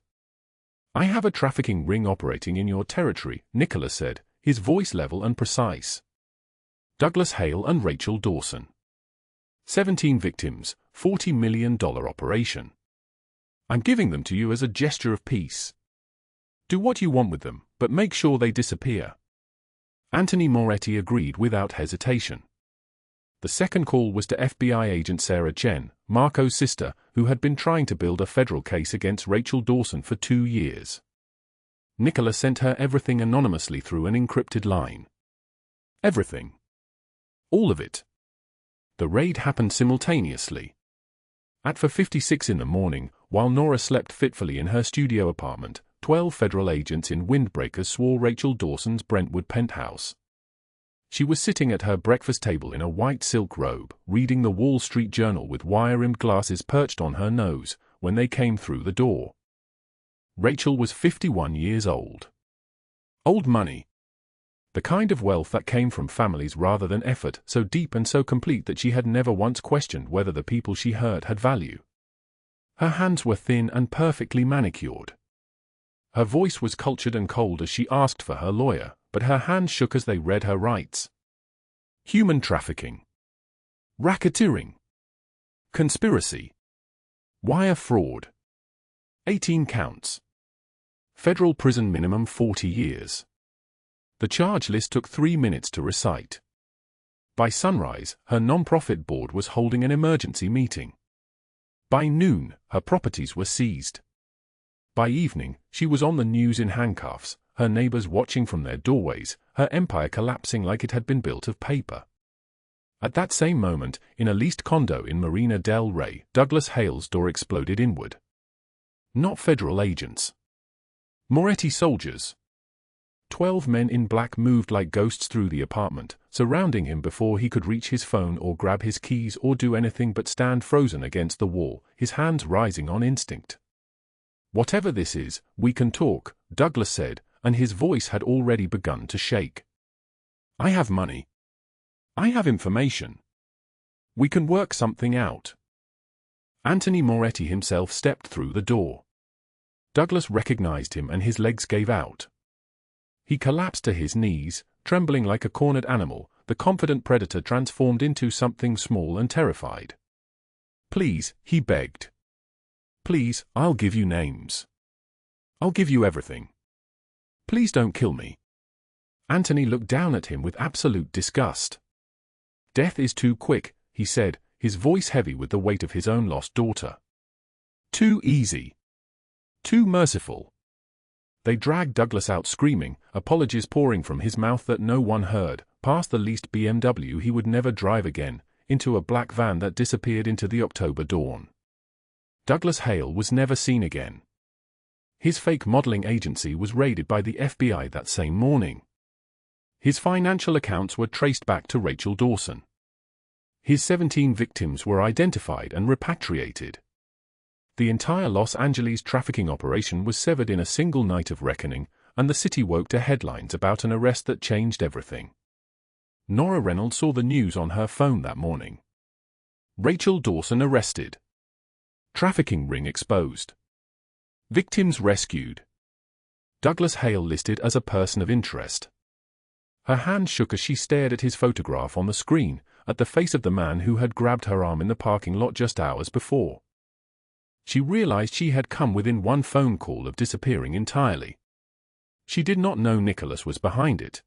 I have a trafficking ring operating in your territory, Nicholas said, his voice level and precise. Douglas Hale and Rachel Dawson. 17 victims, $40 million operation. I'm giving them to you as a gesture of peace. Do what you want with them, but make sure they disappear. Anthony Moretti agreed without hesitation. The second call was to FBI agent Sarah Chen, Marco's sister, who had been trying to build a federal case against Rachel Dawson for 2 years. Nicholas sent her everything anonymously through an encrypted line. Everything. All of it. The raid happened simultaneously. At 4:56 in the morning, while Nora slept fitfully in her studio apartment, 12 federal agents in windbreakers swore Rachel Dawson's Brentwood penthouse. She was sitting at her breakfast table in a white silk robe, reading the Wall Street Journal with wire-rimmed glasses perched on her nose, when they came through the door. Rachel was 51 years old. Old money. The kind of wealth that came from families rather than effort, so deep and so complete that she had never once questioned whether the people she hurt had value. Her hands were thin and perfectly manicured. Her voice was cultured and cold as she asked for her lawyer, but her hands shook as they read her rights. Human trafficking. Racketeering. Conspiracy. Wire fraud. 18 counts. Federal prison minimum 40 years. The charge list took 3 minutes to recite. By sunrise, her non-profit board was holding an emergency meeting. By noon, her properties were seized. By evening, she was on the news in handcuffs, her neighbors watching from their doorways, her empire collapsing like it had been built of paper. At that same moment, in a leased condo in Marina del Rey, Douglas Hale's door exploded inward. Not federal agents. Moretti soldiers. 12 men in black moved like ghosts through the apartment, surrounding him before he could reach his phone or grab his keys or do anything but stand frozen against the wall, his hands rising on instinct. "Whatever this is, we can talk," Douglas said, and his voice had already begun to shake. "I have money. I have information. We can work something out." Anthony Moretti himself stepped through the door. Douglas recognized him and his legs gave out. He collapsed to his knees, trembling like a cornered animal, the confident predator transformed into something small and terrified. "Please," he begged. "Please, I'll give you names. I'll give you everything. Please don't kill me." Anthony looked down at him with absolute disgust. "Death is too quick," he said, his voice heavy with the weight of his own lost daughter. "Too easy. Too merciful." They dragged Douglas out screaming, apologies pouring from his mouth that no one heard, past the leased BMW he would never drive again, into a black van that disappeared into the October dawn. Douglas Hale was never seen again. His fake modeling agency was raided by the FBI that same morning. His financial accounts were traced back to Rachel Dawson. His 17 victims were identified and repatriated. The entire Los Angeles trafficking operation was severed in a single night of reckoning, and the city woke to headlines about an arrest that changed everything. Nora Reynolds saw the news on her phone that morning. Rachel Dawson arrested. Trafficking ring exposed. Victims rescued. Douglas Hale listed as a person of interest. Her hand shook as she stared at his photograph on the screen, at the face of the man who had grabbed her arm in the parking lot just hours before. She realized she had come within one phone call of disappearing entirely. She did not know Nicholas was behind it.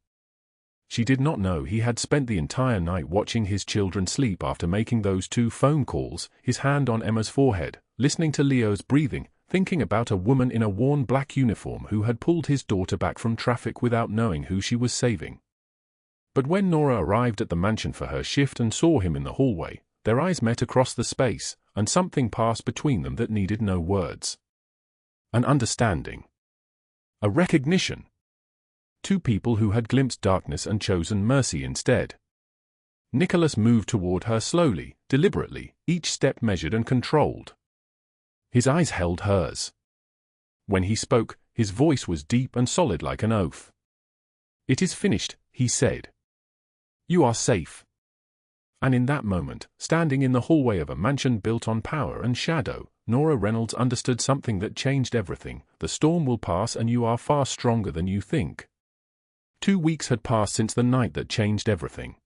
She did not know he had spent the entire night watching his children sleep after making those 2 phone calls, his hand on Emma's forehead, listening to Leo's breathing, thinking about a woman in a worn black uniform who had pulled his daughter back from traffic without knowing who she was saving. But when Nora arrived at the mansion for her shift and saw him in the hallway, their eyes met across the space, and something passed between them that needed no words. An understanding. A recognition. 2 people who had glimpsed darkness and chosen mercy instead. Nicholas moved toward her slowly, deliberately, each step measured and controlled. His eyes held hers. When he spoke, his voice was deep and solid like an oath. "It is finished," he said. "You are safe." And in that moment, standing in the hallway of a mansion built on power and shadow, Nora Reynolds understood something that changed everything. The storm will pass and you are far stronger than you think. 2 weeks had passed since the night that changed everything.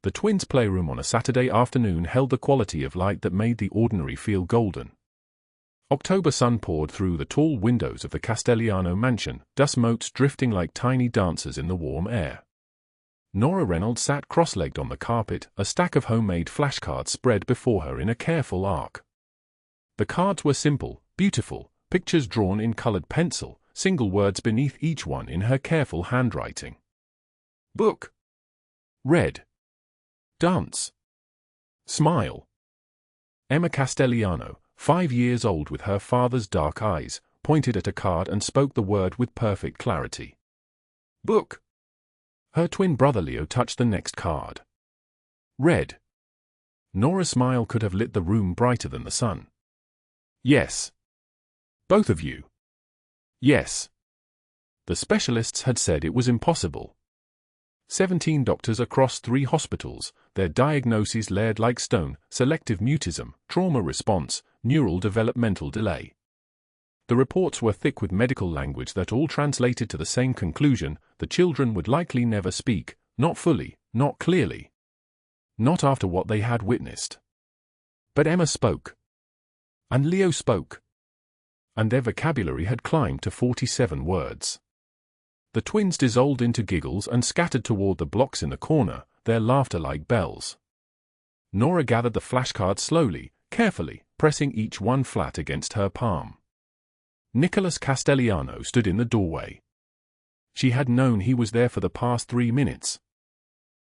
The twins' playroom on a Saturday afternoon held the quality of light that made the ordinary feel golden. October sun poured through the tall windows of the Castellano mansion, dust motes drifting like tiny dancers in the warm air. Nora Reynolds sat cross-legged on the carpet, a stack of homemade flashcards spread before her in a careful arc. The cards were simple, beautiful, pictures drawn in colored pencil, single words beneath each one in her careful handwriting. Book. Red. Dance. Smile. Emma Castellano, 5 years old with her father's dark eyes, pointed at a card and spoke the word with perfect clarity. Book. Her twin brother Leo touched the next card. Red. Nora's smile could have lit the room brighter than the sun. Yes. Both of you. Yes. The specialists had said it was impossible. 17 doctors across 3 hospitals, their diagnoses layered like stone: selective mutism, trauma response, neural developmental delay. The reports were thick with medical language that all translated to the same conclusion: the children would likely never speak, not fully, not clearly. Not after what they had witnessed. But Emma spoke. And Leo spoke. and their vocabulary had climbed to 47 words. The twins dissolved into giggles and scattered toward the blocks in the corner, their laughter like bells. Nora gathered the flashcards slowly, carefully, pressing each one flat against her palm. Nicholas Castellano stood in the doorway. She had known he was there for the past 3 minutes.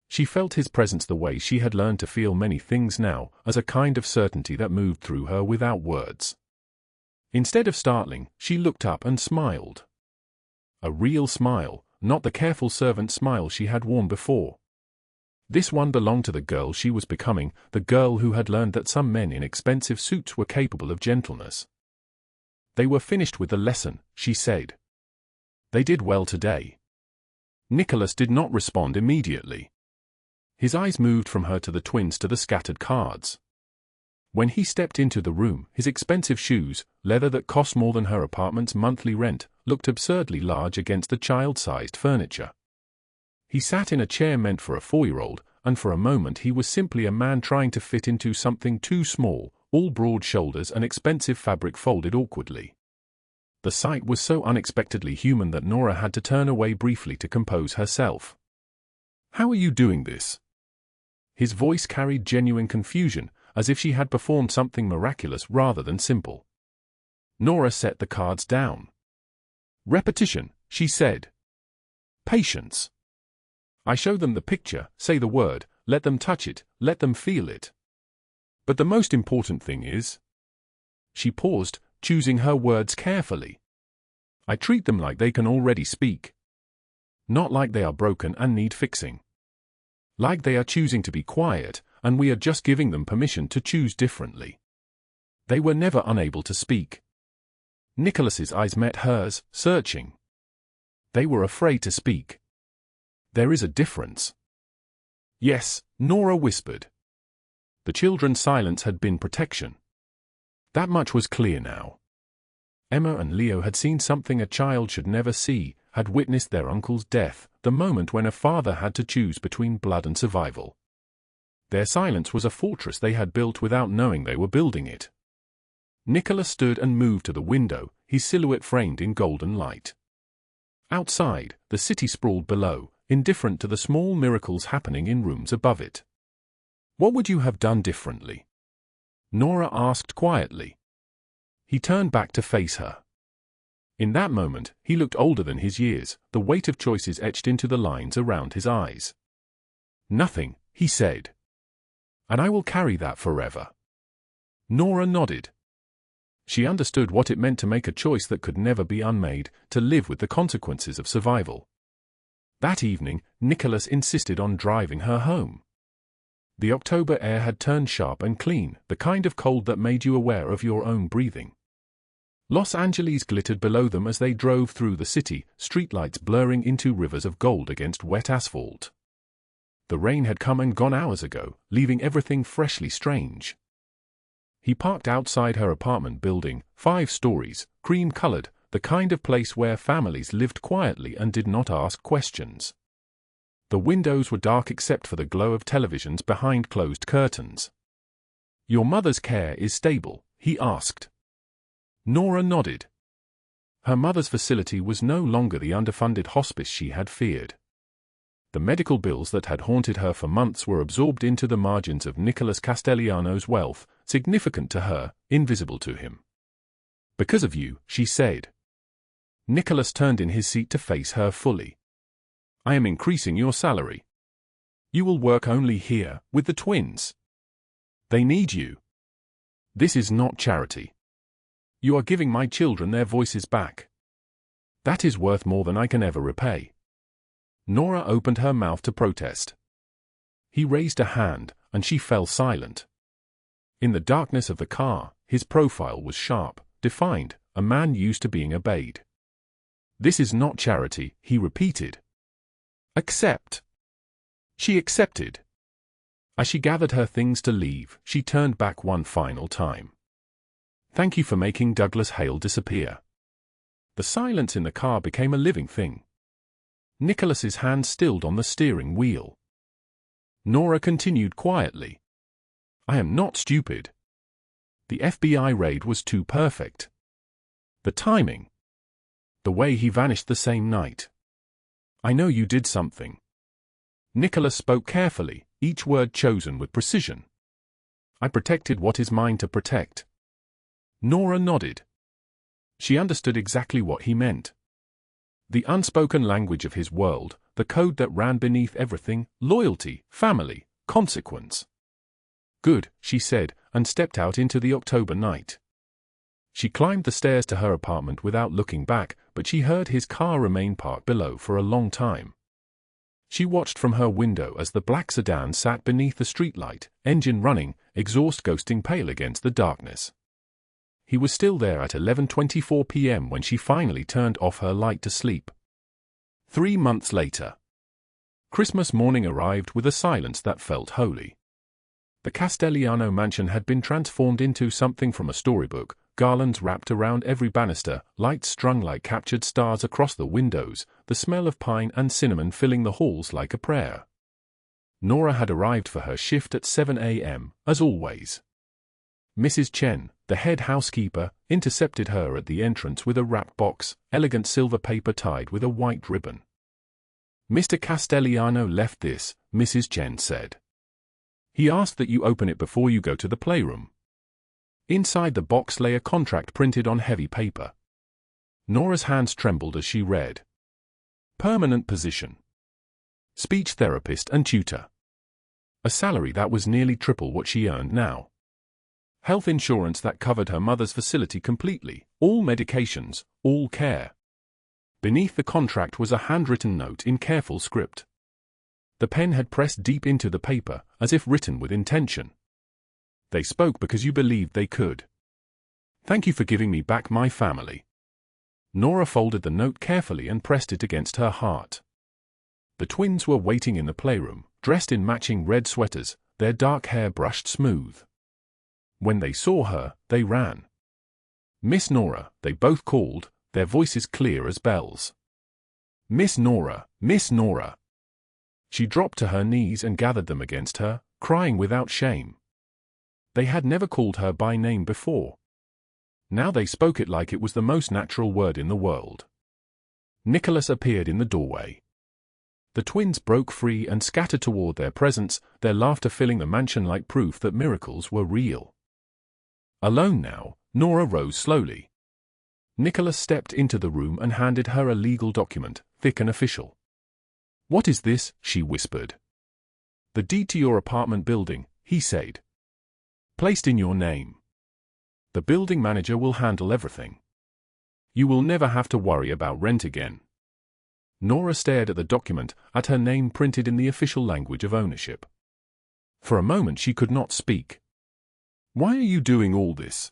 She felt his presence the way she had learned to feel many things now, as a kind of certainty that moved through her without words. Instead of startling, she looked up and smiled. A real smile, not the careful servant smile she had worn before. This one belonged to the girl she was becoming, the girl who had learned that some men in expensive suits were capable of gentleness. They were finished with the lesson, she said. They did well today. Nicholas did not respond immediately. His eyes moved from her to the twins to the scattered cards. When he stepped into the room, his expensive shoes, leather that cost more than her apartment's monthly rent, looked absurdly large against the child-sized furniture. He sat in a chair meant for a 4-year-old, and for a moment he was simply a man trying to fit into something too small, all broad shoulders and expensive fabric folded awkwardly. The sight was so unexpectedly human that Nora had to turn away briefly to compose herself. "How are you doing this?" His voice carried genuine confusion, as if she had performed something miraculous rather than simple. Nora set the cards down. "Repetition," she said. "Patience. I show them the picture, say the word, let them touch it, let them feel it. But the most important thing is..." She paused, choosing her words carefully. "I treat them like they can already speak. Not like they are broken and need fixing. Like they are choosing to be quiet, and we are just giving them permission to choose differently." They were never unable to speak. Nicholas's eyes met hers, searching. They were afraid to speak. "There is a difference." "Yes," Nora whispered. The children's silence had been protection. That much was clear now. Emma and Leo had seen something a child should never see, had witnessed their uncle's death, the moment when a father had to choose between blood and survival. Their silence was a fortress they had built without knowing they were building it. Nicholas stood and moved to the window, his silhouette framed in golden light. Outside, the city sprawled below, indifferent to the small miracles happening in rooms above it. "What would you have done differently?" Nora asked quietly. He turned back to face her. In that moment, he looked older than his years, the weight of choices etched into the lines around his eyes. "Nothing," he said. "And I will carry that forever." Nora nodded. She understood what it meant to make a choice that could never be unmade, to live with the consequences of survival. That evening, Nicholas insisted on driving her home. The October air had turned sharp and clean, the kind of cold that made you aware of your own breathing. Los Angeles glittered below them as they drove through the city, streetlights blurring into rivers of gold against wet asphalt. The rain had come and gone hours ago, leaving everything freshly strange. He parked outside her apartment building, 5 stories, cream-colored, the kind of place where families lived quietly and did not ask questions. The windows were dark except for the glow of televisions behind closed curtains. "Your mother's care is stable?" he asked. Nora nodded. Her mother's facility was no longer the underfunded hospice she had feared. The medical bills that had haunted her for months were absorbed into the margins of Nicholas Castellano's wealth, significant to her, invisible to him. "Because of you," she said. Nicholas turned in his seat to face her fully. "I am increasing your salary. You will work only here, with the twins. They need you. This is not charity. You are giving my children their voices back. That is worth more than I can ever repay." Nora opened her mouth to protest. He raised a hand, and she fell silent. In the darkness of the car, his profile was sharp, defined, a man used to being obeyed. "This is not charity," he repeated. "Accept." She accepted. As she gathered her things to leave, she turned back one final time. "Thank you for making Douglas Hale disappear." The silence in the car became a living thing. Nicholas's hand stilled on the steering wheel. Nora continued quietly. "I am not stupid. The FBI raid was too perfect. The timing. The way he vanished the same night. I know you did something. Nicholas spoke carefully, each word chosen with precision. I protected what is mine to protect. Nora nodded. She understood exactly what he meant. The unspoken language of his world, the code that ran beneath everything: loyalty, family, consequence. Good, she said, and stepped out into the October night. She climbed the stairs to her apartment without looking back, but she heard his car remain parked below for a long time. She watched from her window as the black sedan sat beneath the streetlight, engine running, exhaust ghosting pale against the darkness. He was still there at 11:24 p.m. when she finally turned off her light to sleep. 3 months later. Christmas morning arrived with a silence that felt holy. The Castelliano mansion had been transformed into something from a storybook, garlands wrapped around every banister, lights strung like captured stars across the windows, the smell of pine and cinnamon filling the halls like a prayer. Nora had arrived for her shift at 7 a.m., as always. Mrs. Chen, the head housekeeper, intercepted her at the entrance with a wrapped box, elegant silver paper tied with a white ribbon. "Mr. Castelliano left this," Mrs. Chen said. "He asked that you open it before you go to the playroom." Inside the box lay a contract printed on heavy paper. Nora's hands trembled as she read. Permanent position. Speech therapist and tutor. A salary that was nearly triple what she earned now. Health insurance that covered her mother's facility completely, all medications, all care. Beneath the contract was a handwritten note in careful script. The pen had pressed deep into the paper, as if written with intention. "They spoke because you believed they could. Thank you for giving me back my family." Nora folded the note carefully and pressed it against her heart. The twins were waiting in the playroom, dressed in matching red sweaters, their dark hair brushed smooth. When they saw her, they ran. "Miss Nora," they both called, their voices clear as bells. "Miss Nora, Miss Nora." She dropped to her knees and gathered them against her, crying without shame. They had never called her by name before. Now they spoke it like it was the most natural word in the world. Nicholas appeared in the doorway. The twins broke free and scattered toward their presence, their laughter filling the mansion like proof that miracles were real. Alone now, Nora rose slowly. Nicholas stepped into the room and handed her a legal document, thick and official. "What is this?" she whispered. "The deed to your apartment building," he said. "Placed in your name. The building manager will handle everything. You will never have to worry about rent again." Nora stared at the document, at her name printed in the official language of ownership. For a moment she could not speak. "Why are you doing all this?"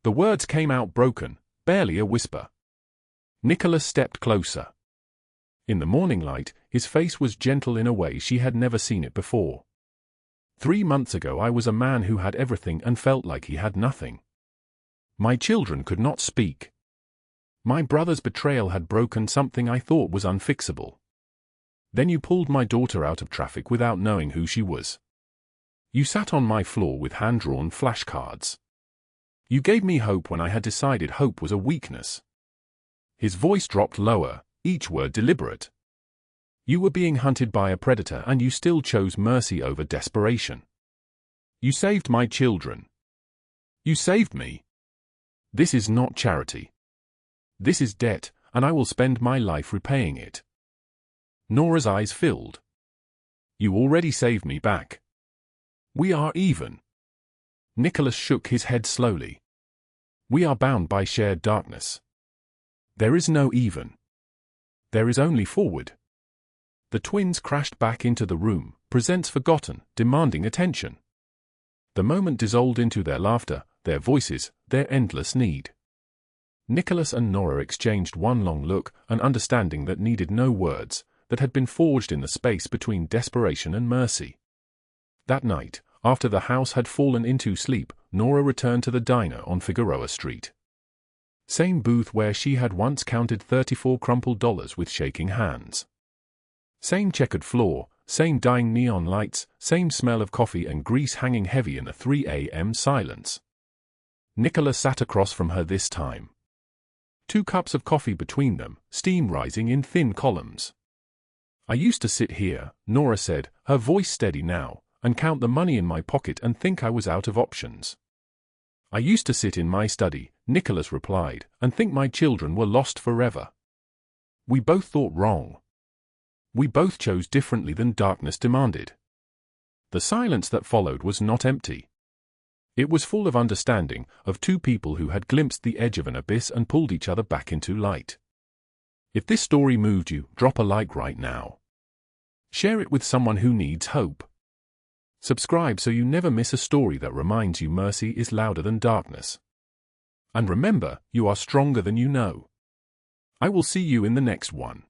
The words came out broken, barely a whisper. Nicholas stepped closer. In the morning light, his face was gentle in a way she had never seen it before. 3 months ago I was a man who had everything and felt like he had nothing. My children could not speak. My brother's betrayal had broken something I thought was unfixable. Then you pulled my daughter out of traffic without knowing who she was. You sat on my floor with hand-drawn flashcards. You gave me hope when I had decided hope was a weakness. His voice dropped lower, each word deliberate. You were being hunted by a predator and you still chose mercy over desperation. You saved my children. You saved me. This is not charity. This is debt, and I will spend my life repaying it. Nora's eyes filled. You already saved me back. We are even. Nicholas shook his head slowly. We are bound by shared darkness. There is no even. There is only forward. The twins crashed back into the room, presents forgotten, demanding attention. The moment dissolved into their laughter, their voices, their endless need. Nicholas and Nora exchanged one long look, an understanding that needed no words, that had been forged in the space between desperation and mercy. That night, after the house had fallen into sleep, Nora returned to the diner on Figueroa Street. Same booth where she had once counted 34 crumpled dollars with shaking hands. Same checkered floor, same dying neon lights, same smell of coffee and grease hanging heavy in the 3 a.m. silence. Nicholas sat across from her this time. 2 cups of coffee between them, steam rising in thin columns. I used to sit here, Nora said, her voice steady now, and count the money in my pocket and think I was out of options. I used to sit in my study, Nicholas replied, and think my children were lost forever. We both thought wrong. We both chose differently than darkness demanded. The silence that followed was not empty. It was full of understanding, of 2 people who had glimpsed the edge of an abyss and pulled each other back into light. If this story moved you, drop a like right now. Share it with someone who needs hope. Subscribe so you never miss a story that reminds you mercy is louder than darkness. And remember, you are stronger than you know. I will see you in the next one.